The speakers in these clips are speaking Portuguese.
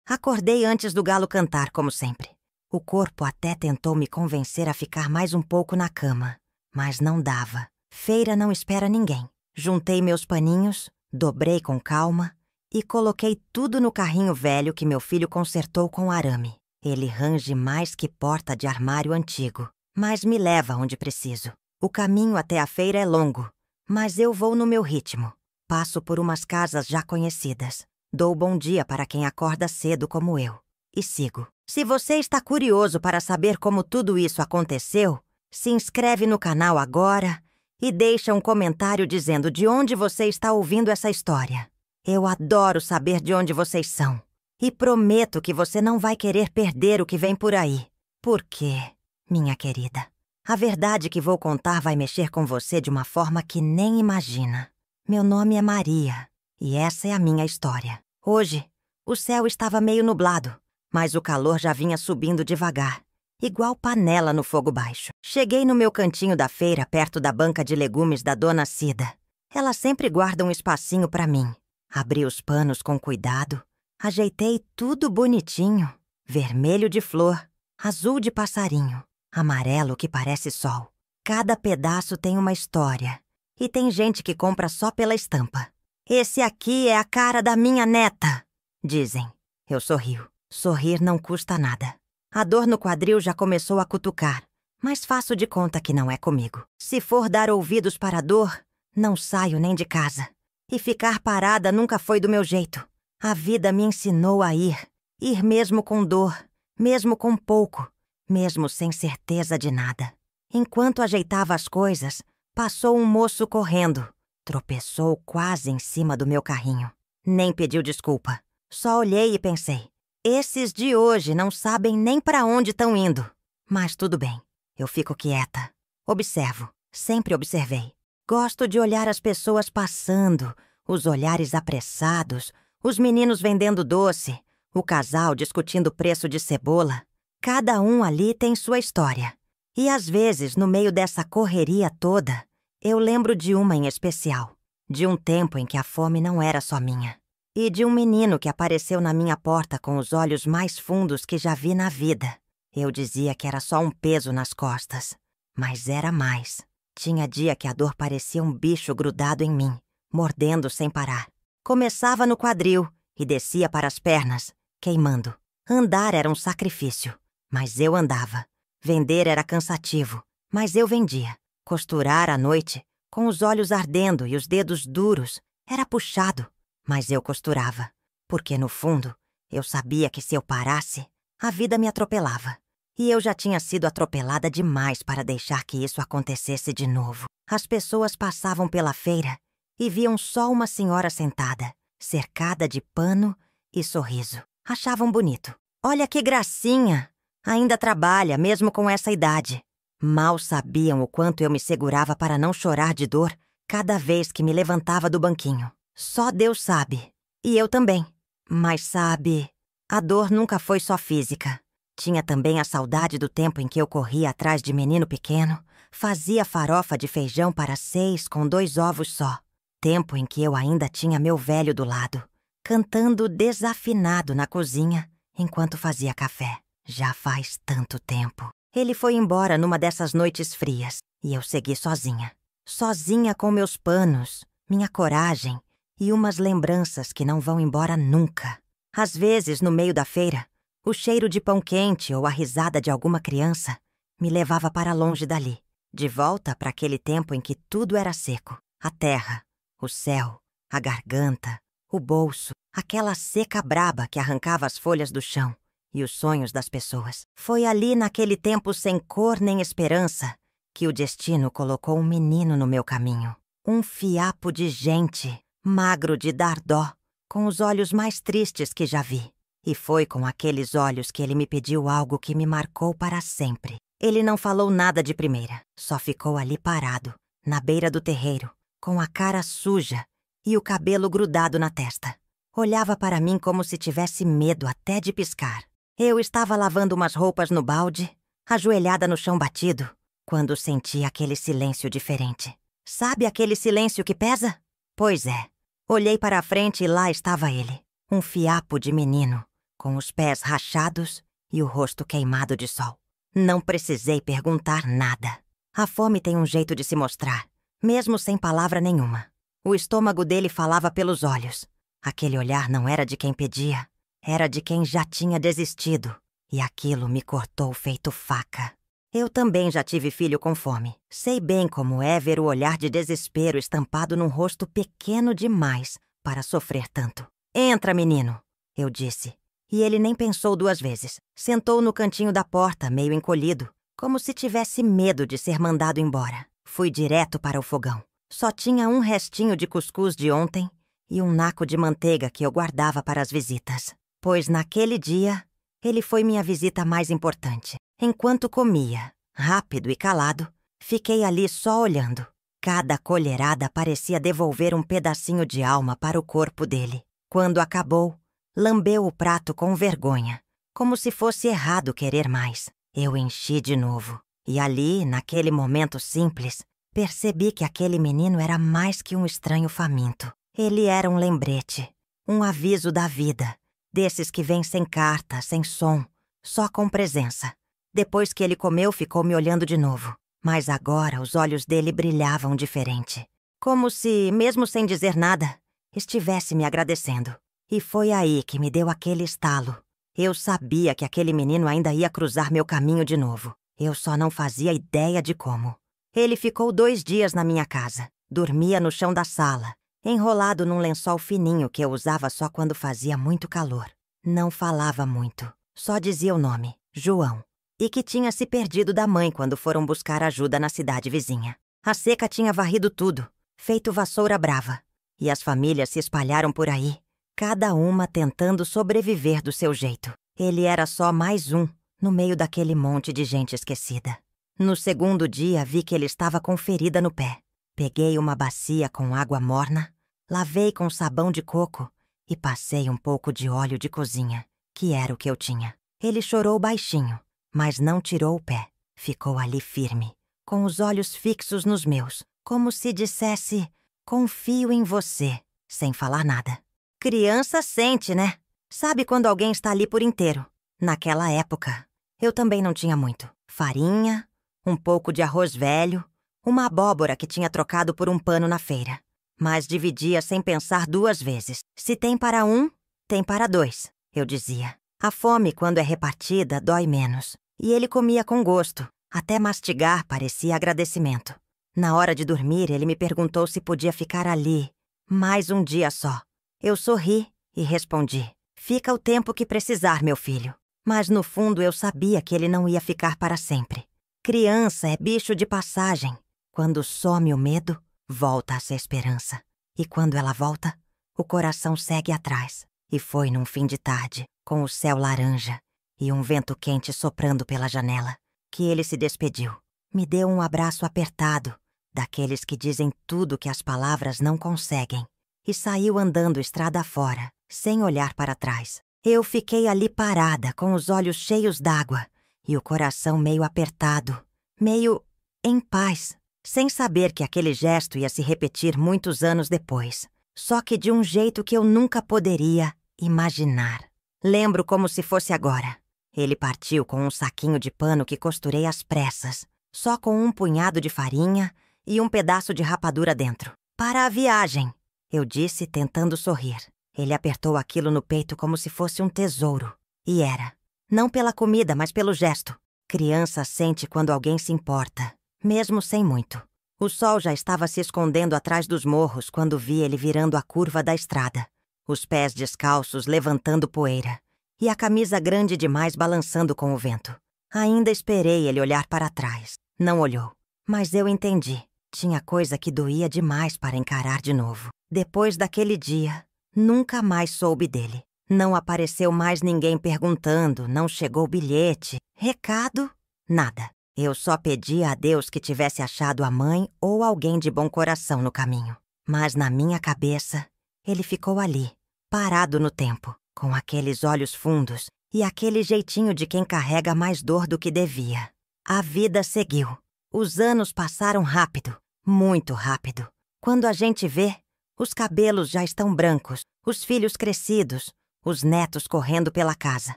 Acordei antes do galo cantar, como sempre. O corpo até tentou me convencer a ficar mais um pouco na cama, mas não dava. Feira não espera ninguém. Juntei meus paninhos, dobrei com calma e coloquei tudo no carrinho velho que meu filho consertou com arame. Ele range mais que porta de armário antigo, mas me leva onde preciso. O caminho até a feira é longo, mas eu vou no meu ritmo. Passo por umas casas já conhecidas. Dou bom dia para quem acorda cedo como eu. E sigo. Se você está curioso para saber como tudo isso aconteceu, se inscreve no canal agora e deixa um comentário dizendo de onde você está ouvindo essa história. Eu adoro saber de onde vocês são. E prometo que você não vai querer perder o que vem por aí. Por quê, minha querida? A verdade que vou contar vai mexer com você de uma forma que nem imagina. Meu nome é Maria e essa é a minha história. Hoje, o céu estava meio nublado, mas o calor já vinha subindo devagar, igual panela no fogo baixo. Cheguei no meu cantinho da feira, perto da banca de legumes da Dona Cida. Ela sempre guarda um espacinho para mim. Abri os panos com cuidado, ajeitei tudo bonitinho. Vermelho de flor, azul de passarinho, amarelo que parece sol. Cada pedaço tem uma história. E tem gente que compra só pela estampa. Esse aqui é a cara da minha neta, dizem. Eu sorrio. Sorrir não custa nada. A dor no quadril já começou a cutucar, mas faço de conta que não é comigo. Se for dar ouvidos para a dor, não saio nem de casa. E ficar parada nunca foi do meu jeito. A vida me ensinou a ir. Ir mesmo com dor, mesmo com pouco, mesmo sem certeza de nada. Enquanto ajeitava as coisas, passou um moço correndo. Tropeçou quase em cima do meu carrinho. Nem pediu desculpa. Só olhei e pensei, esses de hoje não sabem nem para onde estão indo. Mas tudo bem, eu fico quieta. Observo, sempre observei. Gosto de olhar as pessoas passando, os olhares apressados, os meninos vendendo doce, o casal discutindo o preço de cebola. Cada um ali tem sua história. E às vezes, no meio dessa correria toda, eu lembro de uma em especial. De um tempo em que a fome não era só minha. E de um menino que apareceu na minha porta com os olhos mais fundos que já vi na vida. Eu dizia que era só um peso nas costas. Mas era mais. Tinha dia que a dor parecia um bicho grudado em mim, mordendo sem parar. Começava no quadril e descia para as pernas, queimando. Andar era um sacrifício, mas eu andava. Vender era cansativo, mas eu vendia. Costurar à noite, com os olhos ardendo e os dedos duros, era puxado, mas eu costurava. Porque, no fundo, eu sabia que se eu parasse, a vida me atropelava. E eu já tinha sido atropelada demais para deixar que isso acontecesse de novo. As pessoas passavam pela feira e viam só uma senhora sentada, cercada de pano e sorriso. Achavam bonito. Olha que gracinha! Ainda trabalha, mesmo com essa idade. Mal sabiam o quanto eu me segurava para não chorar de dor cada vez que me levantava do banquinho. Só Deus sabe. E eu também. Mas sabe, a dor nunca foi só física. Tinha também a saudade do tempo em que eu corria atrás de menino pequeno, fazia farofa de feijão para 6 com 2 ovos só. Tempo em que eu ainda tinha meu velho do lado, cantando desafinado na cozinha enquanto fazia café. Já faz tanto tempo. Ele foi embora numa dessas noites frias e eu segui sozinha. Sozinha com meus panos, minha coragem e umas lembranças que não vão embora nunca. Às vezes, no meio da feira, o cheiro de pão quente ou a risada de alguma criança me levava para longe dali, de volta para aquele tempo em que tudo era seco. A terra, o céu, a garganta, o bolso, aquela seca braba que arrancava as folhas do chão e os sonhos das pessoas. Foi ali naquele tempo sem cor nem esperança que o destino colocou um menino no meu caminho. Um fiapo de gente, magro de dar dó, com os olhos mais tristes que já vi. E foi com aqueles olhos que ele me pediu algo que me marcou para sempre. Ele não falou nada de primeira, só ficou ali parado, na beira do terreiro, com a cara suja e o cabelo grudado na testa. Olhava para mim como se tivesse medo até de piscar. Eu estava lavando umas roupas no balde, ajoelhada no chão batido, quando senti aquele silêncio diferente. Sabe aquele silêncio que pesa? Pois é. Olhei para a frente e lá estava ele, um fiapo de menino, com os pés rachados e o rosto queimado de sol. Não precisei perguntar nada. A fome tem um jeito de se mostrar, mesmo sem palavra nenhuma. O estômago dele falava pelos olhos. Aquele olhar não era de quem pedia, era de quem já tinha desistido. E aquilo me cortou feito faca. Eu também já tive filho com fome. Sei bem como é ver o olhar de desespero estampado num rosto pequeno demais para sofrer tanto. "Entra, menino", eu disse. E ele nem pensou duas vezes. Sentou no cantinho da porta, meio encolhido, como se tivesse medo de ser mandado embora. Fui direto para o fogão. Só tinha um restinho de cuscuz de ontem e um naco de manteiga que eu guardava para as visitas. Pois naquele dia, ele foi minha visita mais importante. Enquanto comia, rápido e calado, fiquei ali só olhando. Cada colherada parecia devolver um pedacinho de alma para o corpo dele. Quando acabou, lambeu o prato com vergonha, como se fosse errado querer mais. Eu enchi de novo. E ali, naquele momento simples, percebi que aquele menino era mais que um estranho faminto. Ele era um lembrete, um aviso da vida, desses que vêm sem carta, sem som, só com presença. Depois que ele comeu, ficou me olhando de novo. Mas agora os olhos dele brilhavam diferente. Como se, mesmo sem dizer nada, estivesse me agradecendo. E foi aí que me deu aquele estalo. Eu sabia que aquele menino ainda ia cruzar meu caminho de novo. Eu só não fazia ideia de como. Ele ficou 2 dias na minha casa. Dormia no chão da sala, enrolado num lençol fininho que eu usava só quando fazia muito calor. Não falava muito. Só dizia o nome, João. E que tinha se perdido da mãe quando foram buscar ajuda na cidade vizinha. A seca tinha varrido tudo, feito vassoura brava. E as famílias se espalharam por aí, cada uma tentando sobreviver do seu jeito. Ele era só mais um, no meio daquele monte de gente esquecida. No segundo dia, vi que ele estava com ferida no pé. Peguei uma bacia com água morna, lavei com sabão de coco e passei um pouco de óleo de cozinha, que era o que eu tinha. Ele chorou baixinho, mas não tirou o pé. Ficou ali firme, com os olhos fixos nos meus, como se dissesse: "Confio em você", sem falar nada. Criança sente, né? Sabe quando alguém está ali por inteiro. Naquela época, eu também não tinha muito. Farinha, um pouco de arroz velho, uma abóbora que tinha trocado por um pano na feira. Mas dividia sem pensar 2 vezes. Se tem para um, tem para 2, eu dizia. A fome, quando é repartida, dói menos. E ele comia com gosto. Até mastigar parecia agradecimento. Na hora de dormir, ele me perguntou se podia ficar ali, mais um dia só. Eu sorri e respondi: "Fica o tempo que precisar, meu filho." Mas no fundo eu sabia que ele não ia ficar para sempre. Criança é bicho de passagem. Quando some o medo, volta-se a esperança. E quando ela volta, o coração segue atrás. E foi num fim de tarde, com o céu laranja e um vento quente soprando pela janela, que ele se despediu. Me deu um abraço apertado, daqueles que dizem tudo que as palavras não conseguem, e saiu andando estrada fora, sem olhar para trás. Eu fiquei ali parada, com os olhos cheios d'água e o coração meio apertado, meio em paz, sem saber que aquele gesto ia se repetir muitos anos depois, só que de um jeito que eu nunca poderia imaginar. Lembro como se fosse agora. Ele partiu com um saquinho de pano que costurei às pressas, só com um punhado de farinha e um pedaço de rapadura dentro. "Para a viagem", eu disse, tentando sorrir. Ele apertou aquilo no peito como se fosse um tesouro. E era. Não pela comida, mas pelo gesto. Criança sente quando alguém se importa, mesmo sem muito. O sol já estava se escondendo atrás dos morros quando vi ele virando a curva da estrada, os pés descalços levantando poeira, e a camisa grande demais balançando com o vento. Ainda esperei ele olhar para trás. Não olhou. Mas eu entendi. Tinha coisa que doía demais para encarar de novo. Depois daquele dia, nunca mais soube dele. Não apareceu mais ninguém perguntando, não chegou bilhete, recado, nada. Eu só pedi a Deus que tivesse achado a mãe ou alguém de bom coração no caminho. Mas na minha cabeça, ele ficou ali, parado no tempo, com aqueles olhos fundos e aquele jeitinho de quem carrega mais dor do que devia. A vida seguiu. Os anos passaram rápido, muito rápido. Quando a gente vê, os cabelos já estão brancos, os filhos crescidos, os netos correndo pela casa.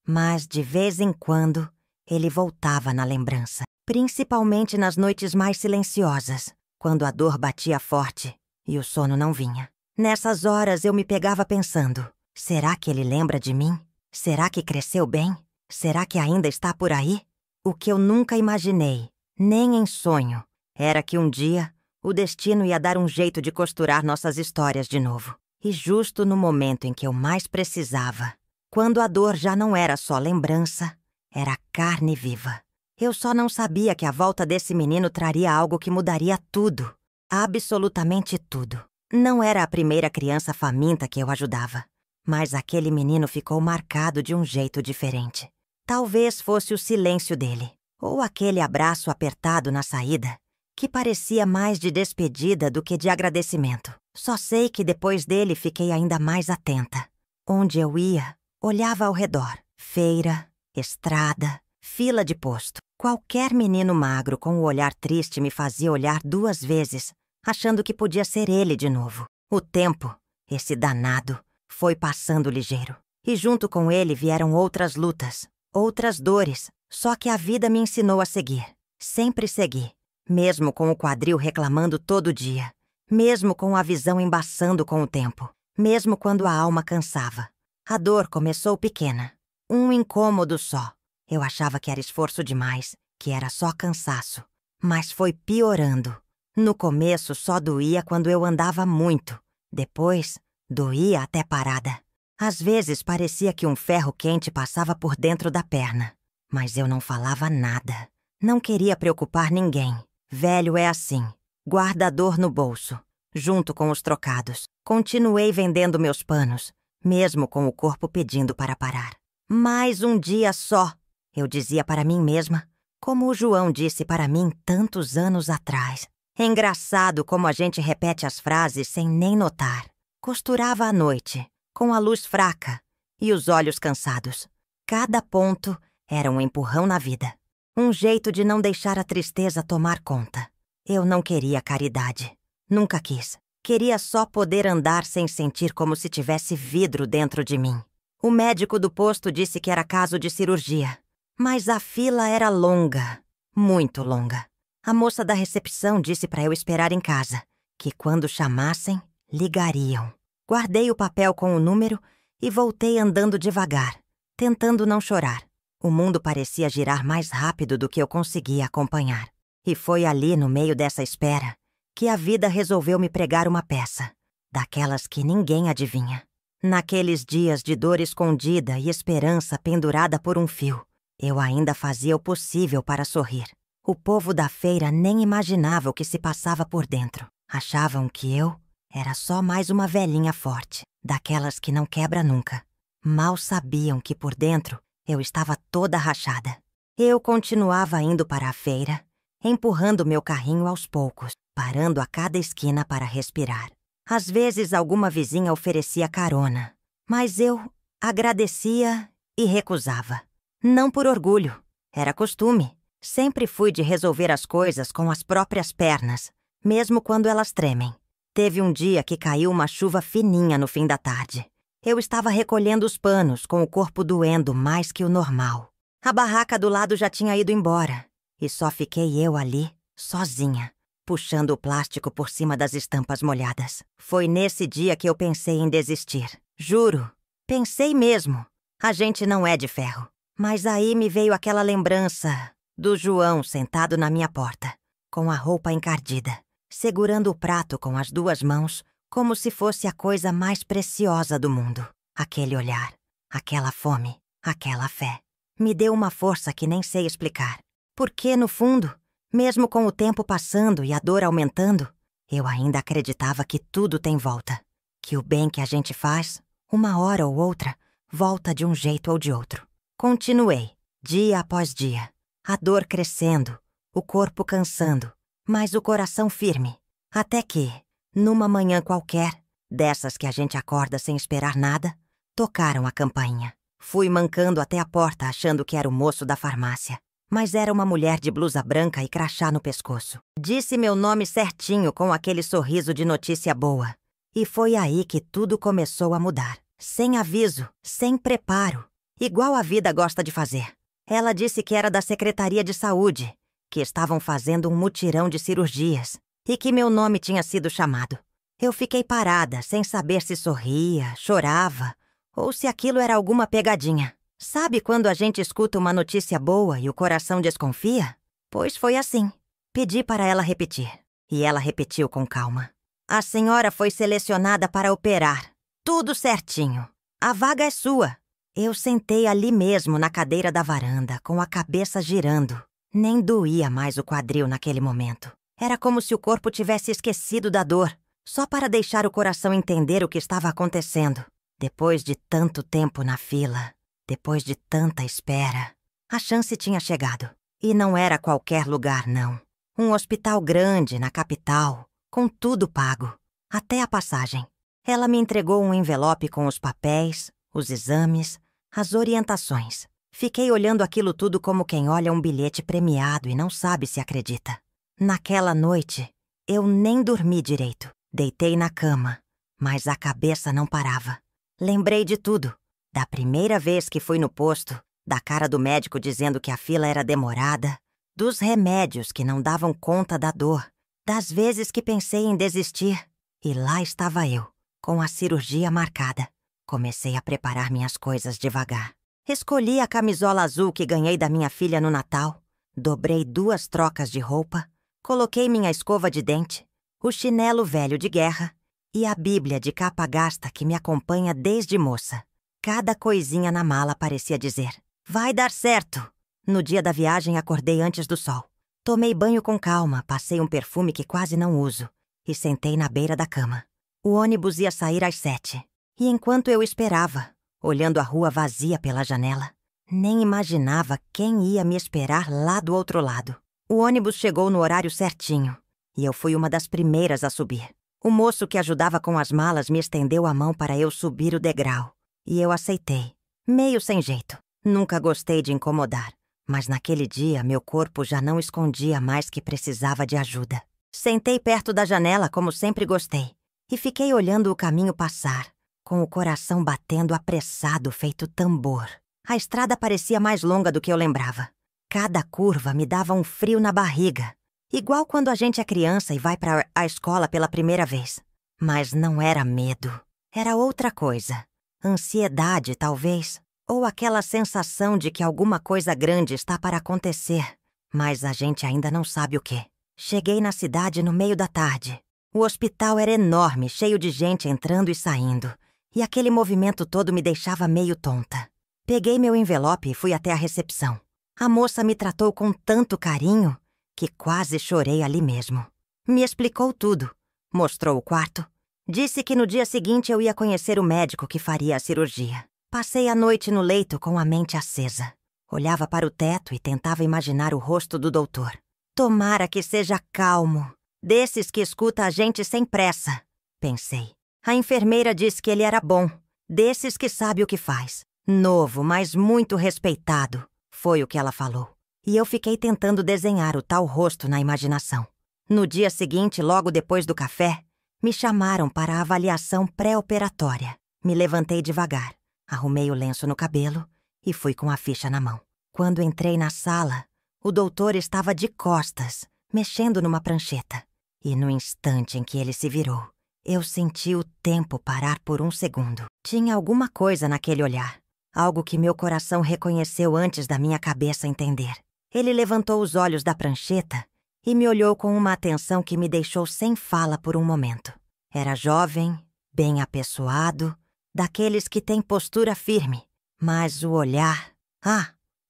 Mas, de vez em quando, ele voltava na lembrança. Principalmente nas noites mais silenciosas, quando a dor batia forte e o sono não vinha. Nessas horas eu me pegava pensando, será que ele lembra de mim? Será que cresceu bem? Será que ainda está por aí? O que eu nunca imaginei, nem em sonho, era que um dia o destino ia dar um jeito de costurar nossas histórias de novo. E justo no momento em que eu mais precisava, quando a dor já não era só lembrança, era carne viva. Eu só não sabia que a volta desse menino traria algo que mudaria tudo, absolutamente tudo. Não era a primeira criança faminta que eu ajudava, mas aquele menino ficou marcado de um jeito diferente. Talvez fosse o silêncio dele, ou aquele abraço apertado na saída, que parecia mais de despedida do que de agradecimento. Só sei que depois dele fiquei ainda mais atenta. Onde eu ia, olhava ao redor. Feira, estrada, fila de posto. Qualquer menino magro com o olhar triste me fazia olhar 2 vezes, achando que podia ser ele de novo. O tempo, esse danado, foi passando ligeiro. E junto com ele vieram outras lutas, outras dores. Só que a vida me ensinou a seguir. Sempre segui. Mesmo com o quadril reclamando todo dia. Mesmo com a visão embaçando com o tempo. Mesmo quando a alma cansava. A dor começou pequena. Um incômodo só. Eu achava que era esforço demais, que era só cansaço. Mas foi piorando. No começo só doía quando eu andava muito. Depois, doía até parada. Às vezes parecia que um ferro quente passava por dentro da perna. Mas eu não falava nada. Não queria preocupar ninguém. Velho é assim. Guarda a dor no bolso, junto com os trocados. Continuei vendendo meus panos, mesmo com o corpo pedindo para parar. Mais um dia só, eu dizia para mim mesma, como o João disse para mim tantos anos atrás. É engraçado como a gente repete as frases sem nem notar. Costurava à noite, com a luz fraca e os olhos cansados. Cada ponto era um empurrão na vida. Um jeito de não deixar a tristeza tomar conta. Eu não queria caridade. Nunca quis. Queria só poder andar sem sentir como se tivesse vidro dentro de mim. O médico do posto disse que era caso de cirurgia. Mas a fila era longa. Muito longa. A moça da recepção disse para eu esperar em casa. Que quando chamassem, ligariam. Guardei o papel com o número e voltei andando devagar, tentando não chorar. O mundo parecia girar mais rápido do que eu conseguia acompanhar. E foi ali, no meio dessa espera, que a vida resolveu me pregar uma peça, daquelas que ninguém adivinha. Naqueles dias de dor escondida e esperança pendurada por um fio, eu ainda fazia o possível para sorrir. O povo da feira nem imaginava o que se passava por dentro. Achavam que eu era só mais uma velhinha forte, daquelas que não quebra nunca. Mal sabiam que por dentro eu estava toda rachada. Eu continuava indo para a feira, empurrando meu carrinho aos poucos, parando a cada esquina para respirar. Às vezes alguma vizinha oferecia carona, mas eu agradecia e recusava. Não por orgulho, era costume. Sempre fui de resolver as coisas com as próprias pernas, mesmo quando elas tremem. Teve um dia que caiu uma chuva fininha no fim da tarde. Eu estava recolhendo os panos, com o corpo doendo mais que o normal. A barraca do lado já tinha ido embora, e só fiquei eu ali, sozinha, puxando o plástico por cima das estampas molhadas. Foi nesse dia que eu pensei em desistir. Juro, pensei mesmo. A gente não é de ferro. Mas aí me veio aquela lembrança do João sentado na minha porta, com a roupa encardida, segurando o prato com as 2 mãos, como se fosse a coisa mais preciosa do mundo. Aquele olhar, aquela fome, aquela fé. Me deu uma força que nem sei explicar. Porque, no fundo, mesmo com o tempo passando e a dor aumentando, eu ainda acreditava que tudo tem volta. Que o bem que a gente faz, uma hora ou outra, volta de um jeito ou de outro. Continuei, dia após dia. A dor crescendo, o corpo cansando, mas o coração firme. Até que, numa manhã qualquer, dessas que a gente acorda sem esperar nada, tocaram a campainha. Fui mancando até a porta achando que era o moço da farmácia. Mas era uma mulher de blusa branca e crachá no pescoço. Disse meu nome certinho com aquele sorriso de notícia boa. E foi aí que tudo começou a mudar. sem aviso, sem preparo, igual a vida gosta de fazer. Ela disse que era da Secretaria de Saúde, que estavam fazendo um mutirão de cirurgias e que meu nome tinha sido chamado. Eu fiquei parada, sem saber se sorria, chorava ou se aquilo era alguma pegadinha. Sabe quando a gente escuta uma notícia boa e o coração desconfia? Pois foi assim. Pedi para ela repetir, e ela repetiu com calma. A senhora foi selecionada para operar. Tudo certinho. A vaga é sua. Eu sentei ali mesmo na cadeira da varanda, com a cabeça girando. Nem doía mais o quadril naquele momento. Era como se o corpo tivesse esquecido da dor, só para deixar o coração entender o que estava acontecendo. Depois de tanto tempo na fila, depois de tanta espera, a chance tinha chegado. E não era qualquer lugar, não. Um hospital grande, na capital, com tudo pago, até a passagem. Ela me entregou um envelope com os papéis, os exames, as orientações. Fiquei olhando aquilo tudo como quem olha um bilhete premiado e não sabe se acredita. Naquela noite, eu nem dormi direito. Deitei na cama, mas a cabeça não parava. Lembrei de tudo. Da primeira vez que fui no posto, da cara do médico dizendo que a fila era demorada, dos remédios que não davam conta da dor, das vezes que pensei em desistir. E lá estava eu, com a cirurgia marcada. Comecei a preparar minhas coisas devagar. Escolhi a camisola azul que ganhei da minha filha no Natal, dobrei 2 trocas de roupa, coloquei minha escova de dente, o chinelo velho de guerra e a Bíblia de capa gasta que me acompanha desde moça. Cada coisinha na mala parecia dizer: vai dar certo! No dia da viagem acordei antes do sol. Tomei banho com calma, passei um perfume que quase não uso e sentei na beira da cama. O ônibus ia sair às 7. E enquanto eu esperava, olhando a rua vazia pela janela, nem imaginava quem ia me esperar lá do outro lado. O ônibus chegou no horário certinho e eu fui uma das primeiras a subir. O moço que ajudava com as malas me estendeu a mão para eu subir o degrau. E eu aceitei, meio sem jeito. Nunca gostei de incomodar, mas naquele dia meu corpo já não escondia mais que precisava de ajuda. Sentei perto da janela como sempre gostei e fiquei olhando o caminho passar, com o coração batendo apressado feito tambor. A estrada parecia mais longa do que eu lembrava. Cada curva me dava um frio na barriga, igual quando a gente é criança e vai para a escola pela primeira vez. Mas não era medo, era outra coisa. Ansiedade, talvez, ou aquela sensação de que alguma coisa grande está para acontecer, mas a gente ainda não sabe o quê. Cheguei na cidade no meio da tarde. O hospital era enorme, cheio de gente entrando e saindo, e aquele movimento todo me deixava meio tonta. Peguei meu envelope e fui até a recepção. A moça me tratou com tanto carinho que quase chorei ali mesmo. Me explicou tudo, mostrou o quarto, disse que no dia seguinte eu ia conhecer o médico que faria a cirurgia. Passei a noite no leito com a mente acesa. Olhava para o teto e tentava imaginar o rosto do doutor. Tomara que seja calmo, desses que escuta a gente sem pressa, pensei. A enfermeira disse que ele era bom, desses que sabe o que faz. Novo, mas muito respeitado, foi o que ela falou. E eu fiquei tentando desenhar o tal rosto na imaginação. No dia seguinte, logo depois do café, me chamaram para a avaliação pré-operatória. Me levantei devagar, arrumei o lenço no cabelo e fui com a ficha na mão. Quando entrei na sala, o doutor estava de costas, mexendo numa prancheta. E no instante em que ele se virou, eu senti o tempo parar por um segundo. Tinha alguma coisa naquele olhar, algo que meu coração reconheceu antes da minha cabeça entender. Ele levantou os olhos da prancheta e me olhou com uma atenção que me deixou sem fala por um momento. Era jovem, bem apessoado, daqueles que têm postura firme, mas o olhar...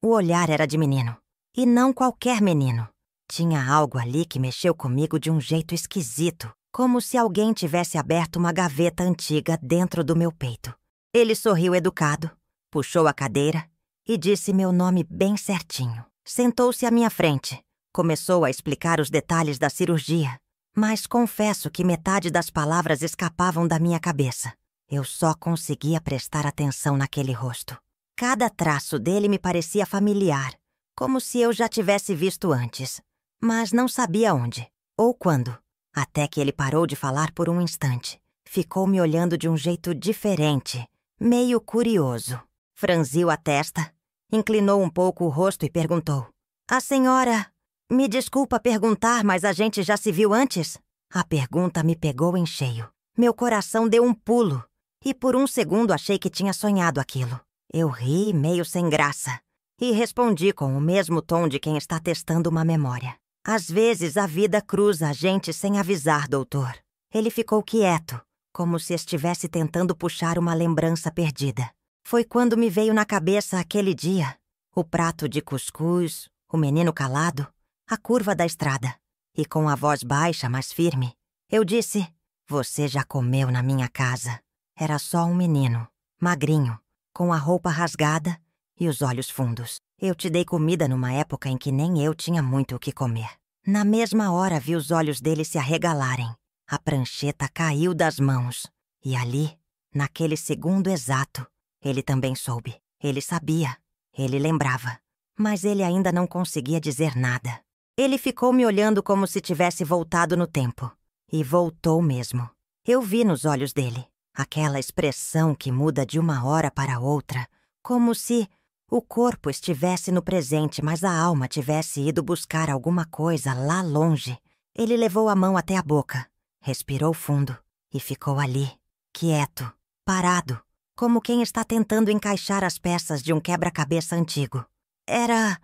o olhar era de menino. E não qualquer menino. Tinha algo ali que mexeu comigo de um jeito esquisito, como se alguém tivesse aberto uma gaveta antiga dentro do meu peito. Ele sorriu educado, puxou a cadeira e disse meu nome bem certinho. Sentou-se à minha frente, começou a explicar os detalhes da cirurgia, mas confesso que metade das palavras escapavam da minha cabeça. Eu só conseguia prestar atenção naquele rosto. Cada traço dele me parecia familiar, como se eu já tivesse visto antes, mas não sabia onde ou quando, até que ele parou de falar por um instante. Ficou me olhando de um jeito diferente, meio curioso. Franziu a testa, inclinou um pouco o rosto e perguntou: "A senhora... Me desculpa perguntar, mas a gente já se viu antes?" A pergunta me pegou em cheio. Meu coração deu um pulo e por um segundo achei que tinha sonhado aquilo. Eu ri, meio sem graça, e respondi com o mesmo tom de quem está testando uma memória: "Às vezes a vida cruza a gente sem avisar, doutor." Ele ficou quieto, como se estivesse tentando puxar uma lembrança perdida. Foi quando me veio na cabeça aquele dia, o prato de cuscuz, o menino calado, a curva da estrada. E com a voz baixa, mas firme, eu disse: "Você já comeu na minha casa." Era só um menino, magrinho, com a roupa rasgada e os olhos fundos. Eu te dei comida numa época em que nem eu tinha muito o que comer. Na mesma hora vi os olhos dele se arregalarem. A prancheta caiu das mãos. E ali, naquele segundo exato, ele também soube. Ele sabia. Ele lembrava. Mas ele ainda não conseguia dizer nada. Ele ficou me olhando como se tivesse voltado no tempo. E voltou mesmo. Eu vi nos olhos dele aquela expressão que muda de uma hora para outra, como se o corpo estivesse no presente, mas a alma tivesse ido buscar alguma coisa lá longe. Ele levou a mão até a boca, respirou fundo e ficou ali, quieto, parado, como quem está tentando encaixar as peças de um quebra-cabeça antigo. Era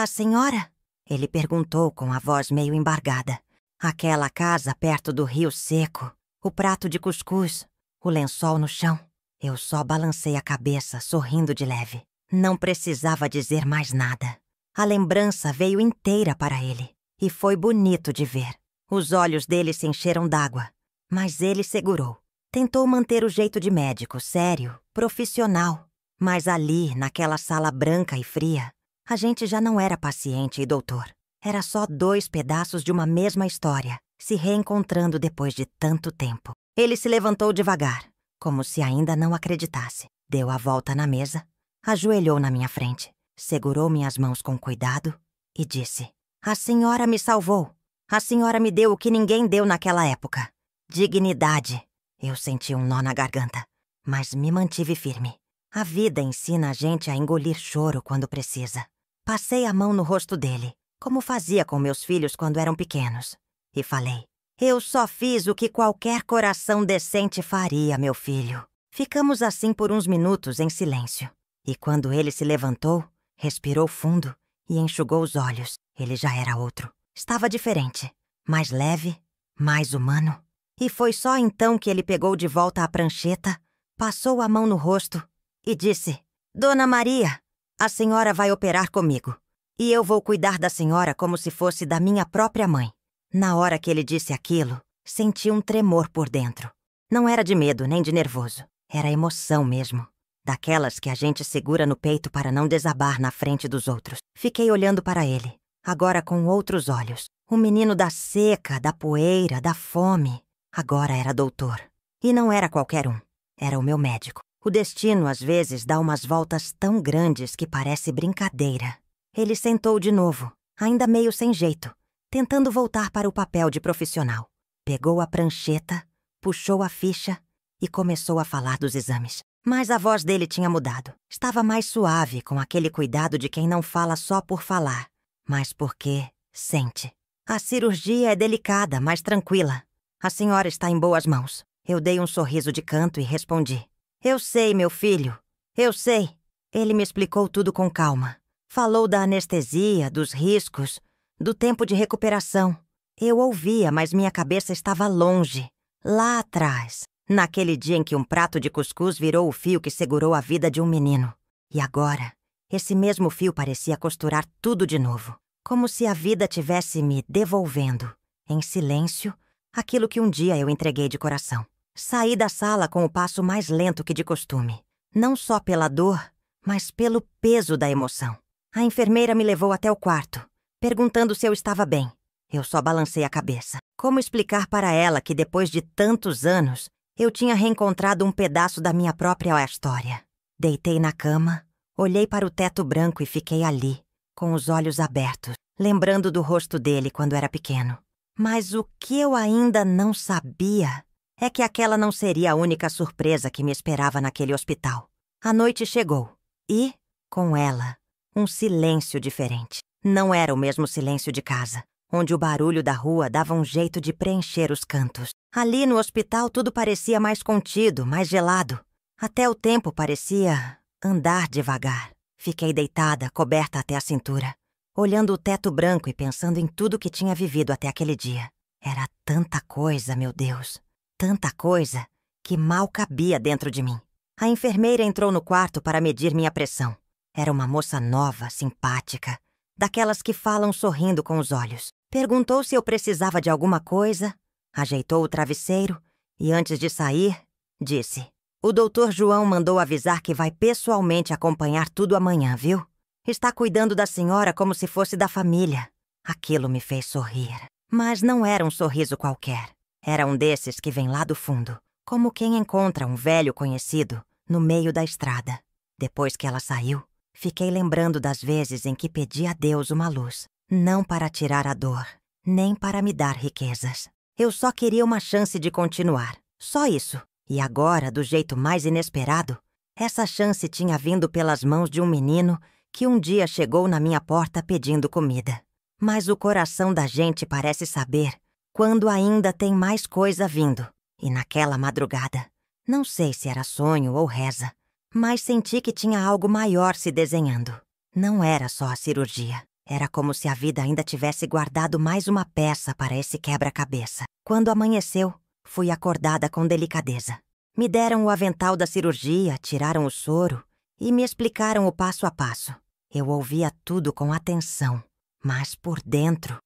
a senhora?" Ele perguntou com a voz meio embargada. "Aquela casa perto do rio seco, o prato de cuscuz, o lençol no chão." Eu só balancei a cabeça, sorrindo de leve. Não precisava dizer mais nada. A lembrança veio inteira para ele. E foi bonito de ver. Os olhos dele se encheram d'água. Mas ele segurou. Tentou manter o jeito de médico, sério, profissional. Mas ali, naquela sala branca e fria, a gente já não era paciente e doutor. Era só dois pedaços de uma mesma história, se reencontrando depois de tanto tempo. Ele se levantou devagar, como se ainda não acreditasse. Deu a volta na mesa, ajoelhou na minha frente, segurou minhas mãos com cuidado e disse: "A senhora me salvou. A senhora me deu o que ninguém deu naquela época. Dignidade." Eu senti um nó na garganta, mas me mantive firme. A vida ensina a gente a engolir choro quando precisa. Passei a mão no rosto dele, como fazia com meus filhos quando eram pequenos, e falei: "Eu só fiz o que qualquer coração decente faria, meu filho." Ficamos assim por uns minutos em silêncio. E quando ele se levantou, respirou fundo e enxugou os olhos, ele já era outro. Estava diferente, mais leve, mais humano. E foi só então que ele pegou de volta a prancheta, passou a mão no rosto e disse: "Dona Maria, a senhora vai operar comigo. E eu vou cuidar da senhora como se fosse da minha própria mãe." Na hora que ele disse aquilo, senti um tremor por dentro. Não era de medo nem de nervoso. Era emoção mesmo. Daquelas que a gente segura no peito para não desabar na frente dos outros. Fiquei olhando para ele, agora com outros olhos. O menino da seca, da poeira, da fome. Agora era doutor. E não era qualquer um. Era o meu médico. O destino às vezes dá umas voltas tão grandes que parece brincadeira. Ele sentou de novo, ainda meio sem jeito, tentando voltar para o papel de profissional. Pegou a prancheta, puxou a ficha e começou a falar dos exames. Mas a voz dele tinha mudado. Estava mais suave, com aquele cuidado de quem não fala só por falar, mas porque sente. "A cirurgia é delicada, mas tranquila. A senhora está em boas mãos." Eu dei um sorriso de canto e respondi: "Eu sei, meu filho. Eu sei." Ele me explicou tudo com calma. Falou da anestesia, dos riscos, do tempo de recuperação. Eu ouvia, mas minha cabeça estava longe, lá atrás, naquele dia em que um prato de cuscuz virou o fio que segurou a vida de um menino. E agora, esse mesmo fio parecia costurar tudo de novo, como se a vida tivesse me devolvendo, em silêncio, aquilo que um dia eu entreguei de coração. Saí da sala com o passo mais lento que de costume, não só pela dor, mas pelo peso da emoção. A enfermeira me levou até o quarto, perguntando se eu estava bem. Eu só balancei a cabeça. Como explicar para ela que depois de tantos anos, eu tinha reencontrado um pedaço da minha própria história? Deitei na cama, olhei para o teto branco e fiquei ali, com os olhos abertos, lembrando do rosto dele quando era pequeno. Mas o que eu ainda não sabia é que aquela não seria a única surpresa que me esperava naquele hospital. A noite chegou e, com ela, um silêncio diferente. Não era o mesmo silêncio de casa, onde o barulho da rua dava um jeito de preencher os cantos. Ali no hospital tudo parecia mais contido, mais gelado. Até o tempo parecia andar devagar. Fiquei deitada, coberta até a cintura, olhando o teto branco e pensando em tudo que tinha vivido até aquele dia. Era tanta coisa, meu Deus, tanta coisa, que mal cabia dentro de mim. A enfermeira entrou no quarto para medir minha pressão. Era uma moça nova, simpática, daquelas que falam sorrindo com os olhos. Perguntou se eu precisava de alguma coisa, ajeitou o travesseiro e, antes de sair, disse: "O doutor João mandou avisar que vai pessoalmente acompanhar tudo amanhã, viu? Está cuidando da senhora como se fosse da família." Aquilo me fez sorrir. Mas não era um sorriso qualquer. Era um desses que vem lá do fundo, como quem encontra um velho conhecido no meio da estrada. Depois que ela saiu, fiquei lembrando das vezes em que pedi a Deus uma luz, não para tirar a dor, nem para me dar riquezas. Eu só queria uma chance de continuar. Só isso. E agora, do jeito mais inesperado, essa chance tinha vindo pelas mãos de um menino que um dia chegou na minha porta pedindo comida. Mas o coração da gente parece saber quando ainda tem mais coisa vindo. E naquela madrugada, não sei se era sonho ou reza, mas senti que tinha algo maior se desenhando. Não era só a cirurgia. Era como se a vida ainda tivesse guardado mais uma peça para esse quebra-cabeça. Quando amanheceu, fui acordada com delicadeza. Me deram o avental da cirurgia, tiraram o soro e me explicaram o passo a passo. Eu ouvia tudo com atenção, mas por dentro,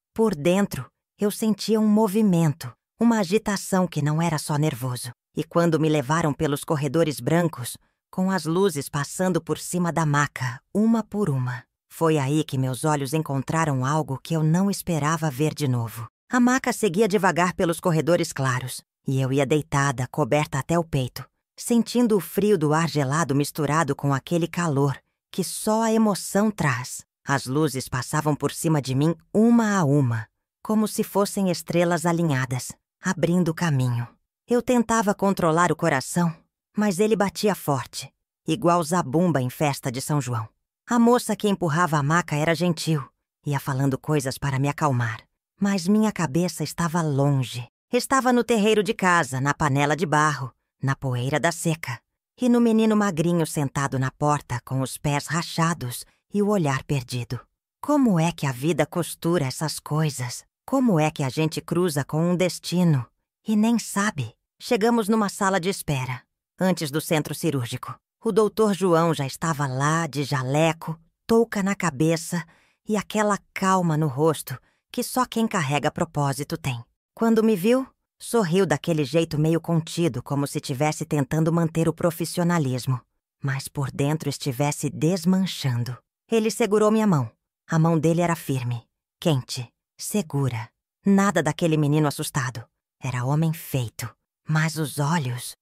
eu sentia um movimento, uma agitação que não era só nervoso. E quando me levaram pelos corredores brancos, com as luzes passando por cima da maca, uma por uma, foi aí que meus olhos encontraram algo que eu não esperava ver de novo. A maca seguia devagar pelos corredores claros, e eu ia deitada, coberta até o peito, sentindo o frio do ar gelado misturado com aquele calor que só a emoção traz. As luzes passavam por cima de mim uma a uma, como se fossem estrelas alinhadas, abrindo caminho. Eu tentava controlar o coração, mas ele batia forte, igual zabumba em festa de São João. A moça que empurrava a maca era gentil, ia falando coisas para me acalmar. Mas minha cabeça estava longe. Estava no terreiro de casa, na panela de barro, na poeira da seca, e no menino magrinho sentado na porta com os pés rachados e o olhar perdido. Como é que a vida costura essas coisas? Como é que a gente cruza com um destino e nem sabe? Chegamos numa sala de espera, antes do centro cirúrgico. O doutor João já estava lá, de jaleco, touca na cabeça e aquela calma no rosto que só quem carrega propósito tem. Quando me viu, sorriu daquele jeito meio contido, como se estivesse tentando manter o profissionalismo, mas por dentro estivesse desmanchando. Ele segurou minha mão. A mão dele era firme, quente, segura. Nada daquele menino assustado. Era homem feito. Mas os olhos...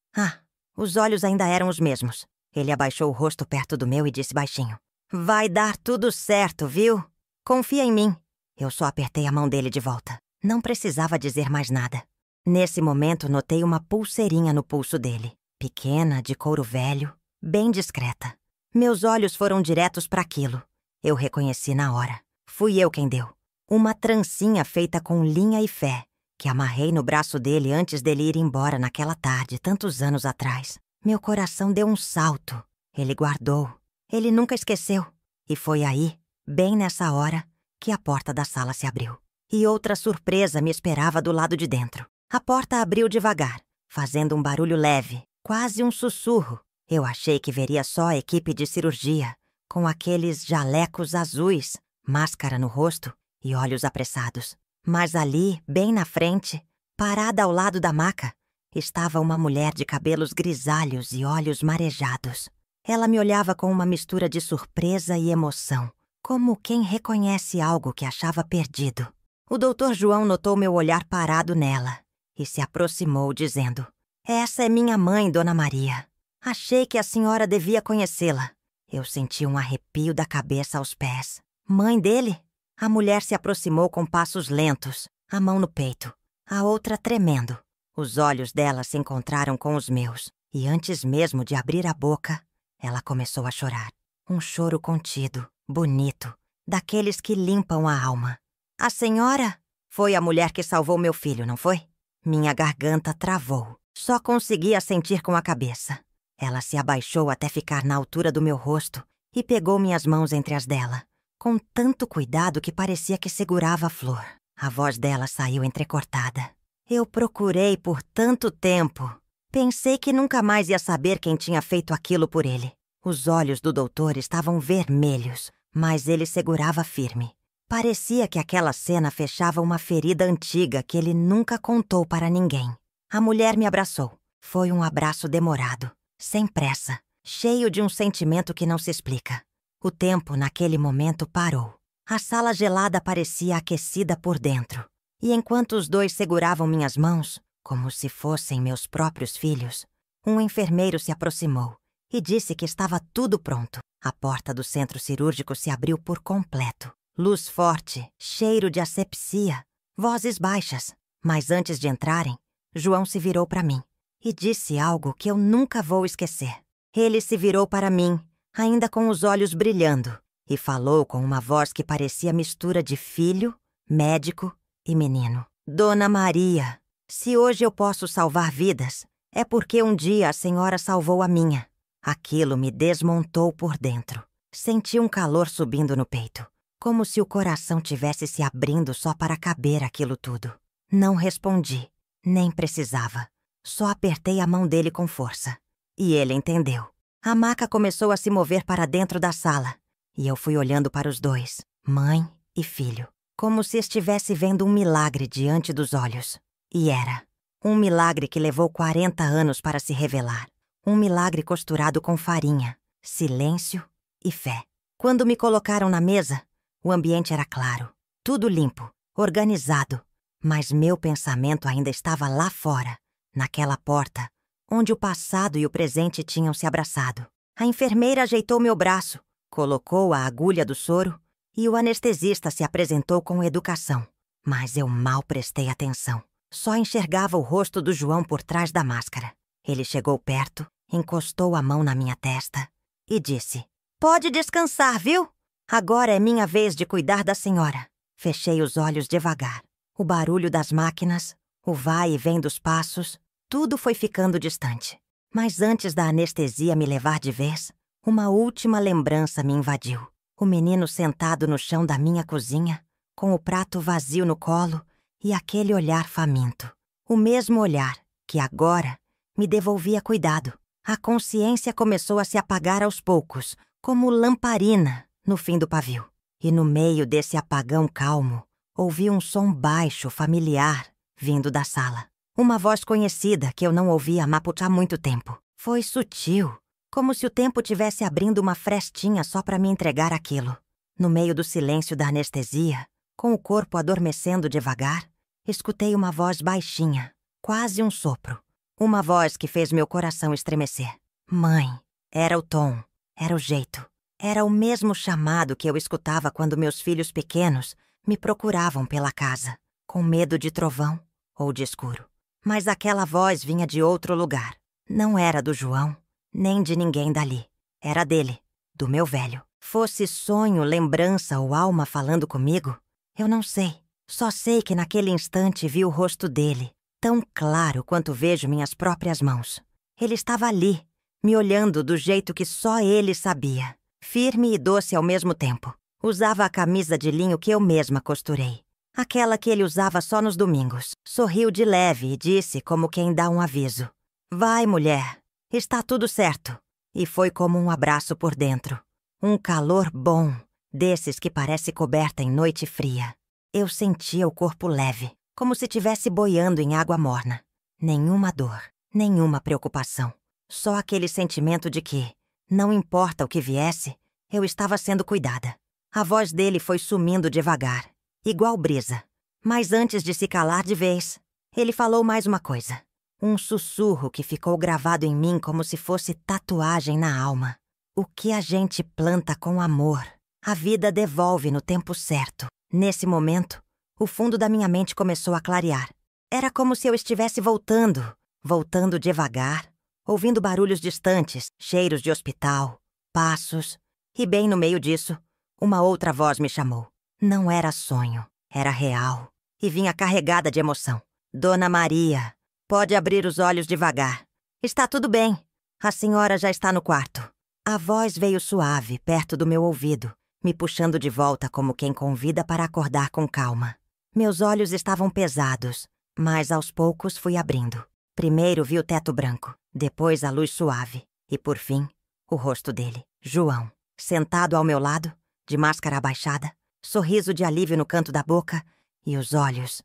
os olhos ainda eram os mesmos. Ele abaixou o rosto perto do meu e disse baixinho: "Vai dar tudo certo, viu? Confia em mim." Eu só apertei a mão dele de volta. Não precisava dizer mais nada. Nesse momento, notei uma pulseirinha no pulso dele. Pequena, de couro velho, bem discreta. Meus olhos foram diretos para aquilo. Eu reconheci na hora. Fui eu quem deu. Uma trancinha feita com linha e fé, que amarrei no braço dele antes dele ir embora naquela tarde, tantos anos atrás. Meu coração deu um salto. Ele guardou. Ele nunca esqueceu. E foi aí, bem nessa hora, que a porta da sala se abriu. E outra surpresa me esperava do lado de dentro. A porta abriu devagar, fazendo um barulho leve, quase um sussurro. Eu achei que veria só a equipe de cirurgia, com aqueles jalecos azuis, máscara no rosto e olhos apressados. Mas ali, bem na frente, parada ao lado da maca, estava uma mulher de cabelos grisalhos e olhos marejados. Ela me olhava com uma mistura de surpresa e emoção, como quem reconhece algo que achava perdido. O doutor João notou meu olhar parado nela e se aproximou, dizendo: "Essa é minha mãe, Dona Maria. Achei que a senhora devia conhecê-la." Eu senti um arrepio da cabeça aos pés. "Mãe dele?" A mulher se aproximou com passos lentos, a mão no peito, a outra tremendo. Os olhos dela se encontraram com os meus, e antes mesmo de abrir a boca, ela começou a chorar. Um choro contido, bonito, daqueles que limpam a alma. A senhora foi a mulher que salvou meu filho, não foi? Minha garganta travou. Só conseguia sentir com a cabeça. Ela se abaixou até ficar na altura do meu rosto e pegou minhas mãos entre as dela, com tanto cuidado que parecia que segurava a flor. A voz dela saiu entrecortada. Eu procurei por tanto tempo. Pensei que nunca mais ia saber quem tinha feito aquilo por ele. Os olhos do doutor estavam vermelhos, mas ele segurava firme. Parecia que aquela cena fechava uma ferida antiga que ele nunca contou para ninguém. A mulher me abraçou. Foi um abraço demorado, sem pressa, cheio de um sentimento que não se explica. O tempo, naquele momento, parou. A sala gelada parecia aquecida por dentro. E enquanto os dois seguravam minhas mãos, como se fossem meus próprios filhos, um enfermeiro se aproximou e disse que estava tudo pronto. A porta do centro cirúrgico se abriu por completo. Luz forte, cheiro de asepsia, vozes baixas. Mas antes de entrarem, João se virou para mim e disse algo que eu nunca vou esquecer. Ele se virou para mim, ainda com os olhos brilhando, e falou com uma voz que parecia mistura de filho, médico e menino. Dona Maria, se hoje eu posso salvar vidas, é porque um dia a senhora salvou a minha. Aquilo me desmontou por dentro. Senti um calor subindo no peito, como se o coração tivesse se abrindo só para caber aquilo tudo. Não respondi, nem precisava. Só apertei a mão dele com força. E ele entendeu. A maca começou a se mover para dentro da sala, e eu fui olhando para os dois, mãe e filho, como se estivesse vendo um milagre diante dos olhos. E era. Um milagre que levou 40 anos para se revelar. Um milagre costurado com farinha, silêncio e fé. Quando me colocaram na mesa, o ambiente era claro, tudo limpo, organizado, mas meu pensamento ainda estava lá fora, naquela porta, onde o passado e o presente tinham se abraçado. A enfermeira ajeitou meu braço, colocou a agulha do soro e o anestesista se apresentou com educação. Mas eu mal prestei atenção. Só enxergava o rosto do João por trás da máscara. Ele chegou perto, encostou a mão na minha testa e disse: "Pode descansar, viu? Agora é minha vez de cuidar da senhora." Fechei os olhos devagar. O barulho das máquinas, o vai e vem dos passos, tudo foi ficando distante. Mas antes da anestesia me levar de vez, uma última lembrança me invadiu. O menino sentado no chão da minha cozinha, com o prato vazio no colo e aquele olhar faminto. O mesmo olhar que agora me devolvia cuidado. A consciência começou a se apagar aos poucos, como lamparina no fim do pavio. E no meio desse apagão calmo, ouvi um som baixo, familiar, vindo da sala. Uma voz conhecida que eu não ouvia há muito tempo. Foi sutil, como se o tempo tivesse abrindo uma frestinha só para me entregar aquilo. No meio do silêncio da anestesia, com o corpo adormecendo devagar, escutei uma voz baixinha, quase um sopro. Uma voz que fez meu coração estremecer. Mãe. Era o tom, era o jeito. Era o mesmo chamado que eu escutava quando meus filhos pequenos me procuravam pela casa, com medo de trovão ou de escuro. Mas aquela voz vinha de outro lugar. Não era do João, nem de ninguém dali. Era dele, do meu velho. Fosse sonho, lembrança ou alma falando comigo, eu não sei. Só sei que naquele instante vi o rosto dele, tão claro quanto vejo minhas próprias mãos. Ele estava ali, me olhando do jeito que só ele sabia. Firme e doce ao mesmo tempo. Usava a camisa de linho que eu mesma costurei. Aquela que ele usava só nos domingos. Sorriu de leve e disse como quem dá um aviso: "Vai, mulher, está tudo certo." E foi como um abraço por dentro. Um calor bom, desses que parece coberta em noite fria. Eu sentia o corpo leve, como se estivesse boiando em água morna. Nenhuma dor, nenhuma preocupação. Só aquele sentimento de que, não importa o que viesse, eu estava sendo cuidada. A voz dele foi sumindo devagar, igual brisa. Mas antes de se calar de vez, ele falou mais uma coisa. Um sussurro que ficou gravado em mim como se fosse tatuagem na alma. O que a gente planta com amor, a vida devolve no tempo certo. Nesse momento, o fundo da minha mente começou a clarear. Era como se eu estivesse voltando devagar, ouvindo barulhos distantes, cheiros de hospital, passos, e bem no meio disso, uma outra voz me chamou. Não era sonho, era real, e vinha carregada de emoção. Dona Maria, pode abrir os olhos devagar. Está tudo bem, a senhora já está no quarto. A voz veio suave, perto do meu ouvido, me puxando de volta como quem convida para acordar com calma. Meus olhos estavam pesados, mas aos poucos fui abrindo. Primeiro vi o teto branco, depois a luz suave e, por fim, o rosto dele, João, sentado ao meu lado, de máscara abaixada, sorriso de alívio no canto da boca e os olhos.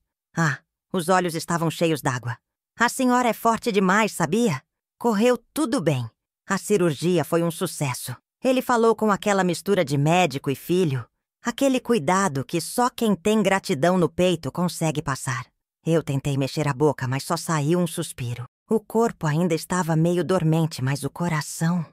Os olhos estavam cheios d'água. A senhora é forte demais, sabia? Correu tudo bem. A cirurgia foi um sucesso. Ele falou com aquela mistura de médico e filho, aquele cuidado que só quem tem gratidão no peito consegue passar. Eu tentei mexer a boca, mas só saiu um suspiro. O corpo ainda estava meio dormente, mas o coração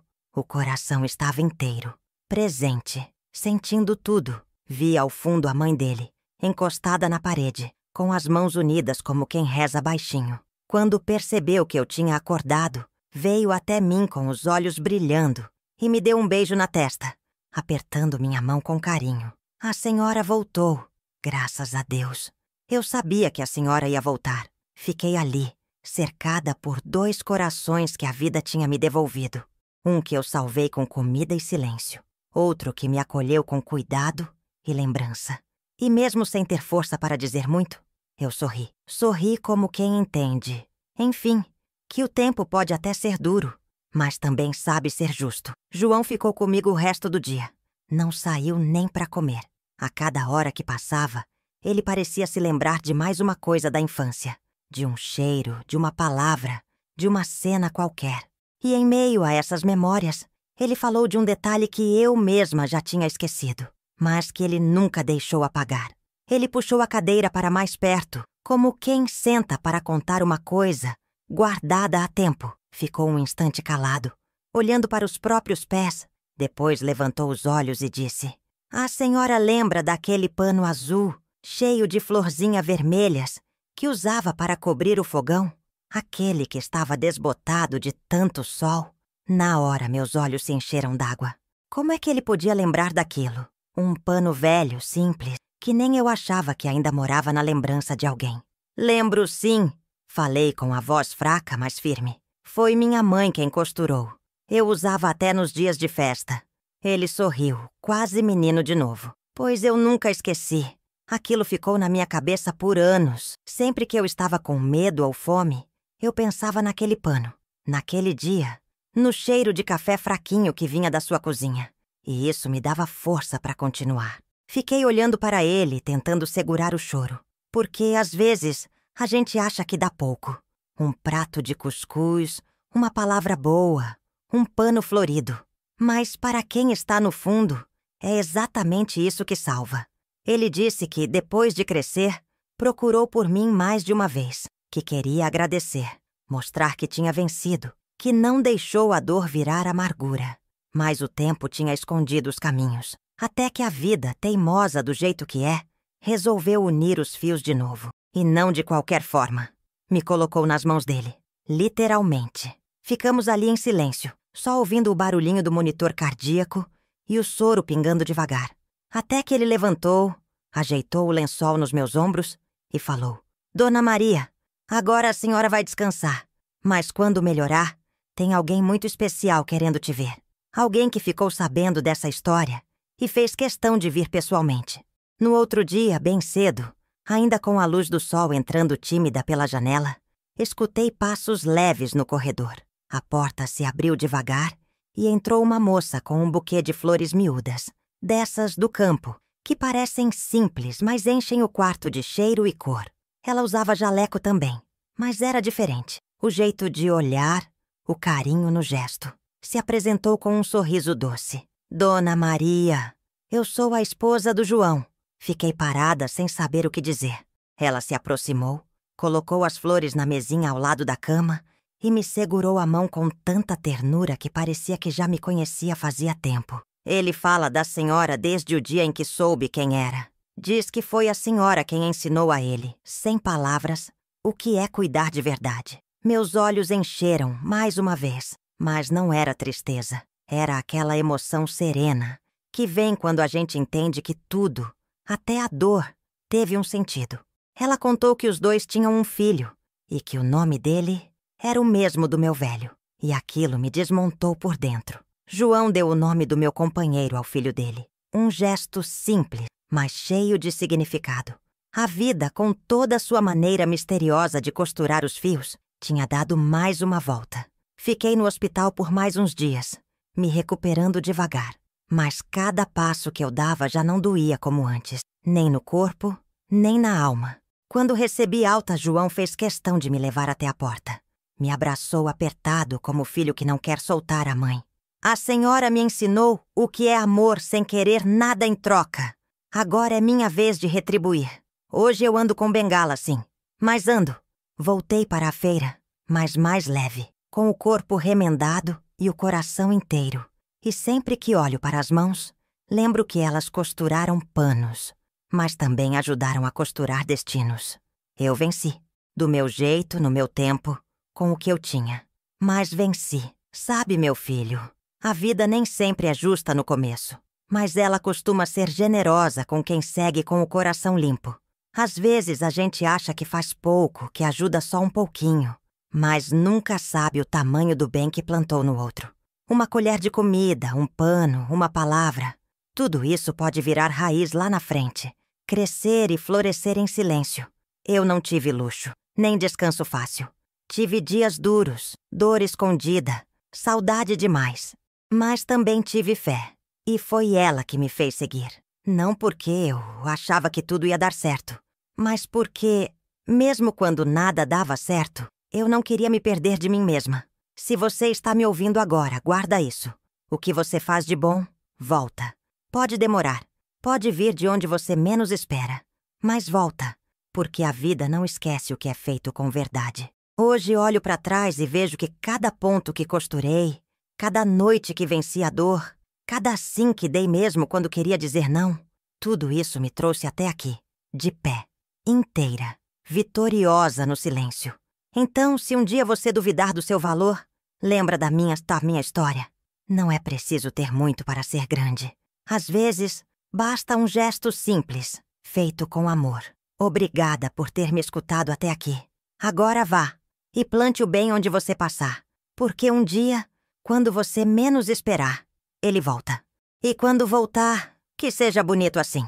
estava inteiro, presente, sentindo tudo. Vi ao fundo a mãe dele, encostada na parede, com as mãos unidas como quem reza baixinho. Quando percebeu que eu tinha acordado, veio até mim com os olhos brilhando e me deu um beijo na testa, apertando minha mão com carinho. A senhora voltou, graças a Deus. Eu sabia que a senhora ia voltar. Fiquei ali, cercada por 2 corações que a vida tinha me devolvido. Um que eu salvei com comida e silêncio. Outro que me acolheu com cuidado e lembrança. E mesmo sem ter força para dizer muito, eu sorri. Sorri como quem entende. Enfim, que o tempo pode até ser duro, mas também sabe ser justo. João ficou comigo o resto do dia. Não saiu nem para comer. A cada hora que passava, ele parecia se lembrar de mais uma coisa da infância. De um cheiro, de uma palavra, de uma cena qualquer. E em meio a essas memórias, ele falou de um detalhe que eu mesma já tinha esquecido, mas que ele nunca deixou apagar. Ele puxou a cadeira para mais perto, como quem senta para contar uma coisa guardada há tempo. Ficou um instante calado, olhando para os próprios pés. Depois levantou os olhos e disse: "A senhora lembra daquele pano azul, cheio de florzinhas vermelhas, que usava para cobrir o fogão? Aquele que estava desbotado de tanto sol?" Na hora, meus olhos se encheram d'água. Como é que ele podia lembrar daquilo? Um pano velho, simples, que nem eu achava que ainda morava na lembrança de alguém. "Lembro sim", falei com a voz fraca, mas firme. "Foi minha mãe quem costurou. Eu usava até nos dias de festa." Ele sorriu, quase menino de novo. "Pois eu nunca esqueci. Aquilo ficou na minha cabeça por anos. Sempre que eu estava com medo ou fome, eu pensava naquele pano, naquele dia, no cheiro de café fraquinho que vinha da sua cozinha. E isso me dava força para continuar." Fiquei olhando para ele, tentando segurar o choro. Porque, às vezes, a gente acha que dá pouco. Um prato de cuscuz, uma palavra boa, um pano florido. Mas para quem está no fundo, é exatamente isso que salva. Ele disse que, depois de crescer, procurou por mim mais de uma vez, que queria agradecer, mostrar que tinha vencido, que não deixou a dor virar amargura. Mas o tempo tinha escondido os caminhos, até que a vida, teimosa do jeito que é, resolveu unir os fios de novo. E não de qualquer forma. Me colocou nas mãos dele, literalmente. Ficamos ali em silêncio, só ouvindo o barulhinho do monitor cardíaco e o soro pingando devagar. Até que ele levantou, ajeitou o lençol nos meus ombros e falou: "Dona Maria, agora a senhora vai descansar. Mas quando melhorar, tem alguém muito especial querendo te ver. Alguém que ficou sabendo dessa história e fez questão de vir pessoalmente." No outro dia, bem cedo, ainda com a luz do sol entrando tímida pela janela, escutei passos leves no corredor. A porta se abriu devagar e entrou uma moça com um buquê de flores miúdas, dessas do campo, que parecem simples, mas enchem o quarto de cheiro e cor. Ela usava jaleco também, mas era diferente. O jeito de olhar, o carinho no gesto. Se apresentou com um sorriso doce. "Dona Maria, eu sou a esposa do João." Fiquei parada sem saber o que dizer. Ela se aproximou, colocou as flores na mesinha ao lado da cama e me segurou a mão com tanta ternura que parecia que já me conhecia fazia tempo. "Ele fala da senhora desde o dia em que soube quem era. Diz que foi a senhora quem ensinou a ele, sem palavras, o que é cuidar de verdade. Meus olhos encheram mais uma vez, mas não era tristeza. Era aquela emoção serena que vem quando a gente entende que tudo, até a dor, teve um sentido. Ela contou que os dois tinham um filho e que o nome dele era o mesmo do meu velho. E aquilo me desmontou por dentro. João deu o nome do meu companheiro ao filho dele. Um gesto simples, mas cheio de significado. A vida, com toda a sua maneira misteriosa de costurar os fios, tinha dado mais uma volta. Fiquei no hospital por mais uns dias, me recuperando devagar. Mas cada passo que eu dava já não doía como antes, nem no corpo, nem na alma. Quando recebi alta, João fez questão de me levar até a porta. Me abraçou apertado como o filho que não quer soltar a mãe. A senhora me ensinou o que é amor sem querer nada em troca. Agora é minha vez de retribuir. Hoje eu ando com bengala, sim, mas ando. Voltei para a feira, mas mais leve, com o corpo remendado e o coração inteiro. E sempre que olho para as mãos, lembro que elas costuraram panos, mas também ajudaram a costurar destinos. Eu venci, do meu jeito, no meu tempo, com o que eu tinha. Mas venci. Sabe, meu filho, a vida nem sempre é justa no começo, mas ela costuma ser generosa com quem segue com o coração limpo. Às vezes a gente acha que faz pouco, que ajuda só um pouquinho, mas nunca sabe o tamanho do bem que plantou no outro. Uma colher de comida, um pano, uma palavra, tudo isso pode virar raiz lá na frente, crescer e florescer em silêncio. Eu não tive luxo, nem descanso fácil. Tive dias duros, dor escondida, saudade demais. Mas também tive fé, e foi ela que me fez seguir. Não porque eu achava que tudo ia dar certo, mas porque, mesmo quando nada dava certo, eu não queria me perder de mim mesma. Se você está me ouvindo agora, guarda isso. O que você faz de bom, volta. Pode demorar, pode vir de onde você menos espera, mas volta, porque a vida não esquece o que é feito com verdade. Hoje olho para trás e vejo que cada ponto que costurei, cada noite que venci a dor, cada sim que dei mesmo quando queria dizer não, tudo isso me trouxe até aqui, de pé, inteira, vitoriosa no silêncio. Então, se um dia você duvidar do seu valor, lembra da minha história. Não é preciso ter muito para ser grande. Às vezes, basta um gesto simples, feito com amor. Obrigada por ter me escutado até aqui. Agora vá e plante o bem onde você passar, porque um dia, quando você menos esperar, ele volta. E quando voltar, que seja bonito assim.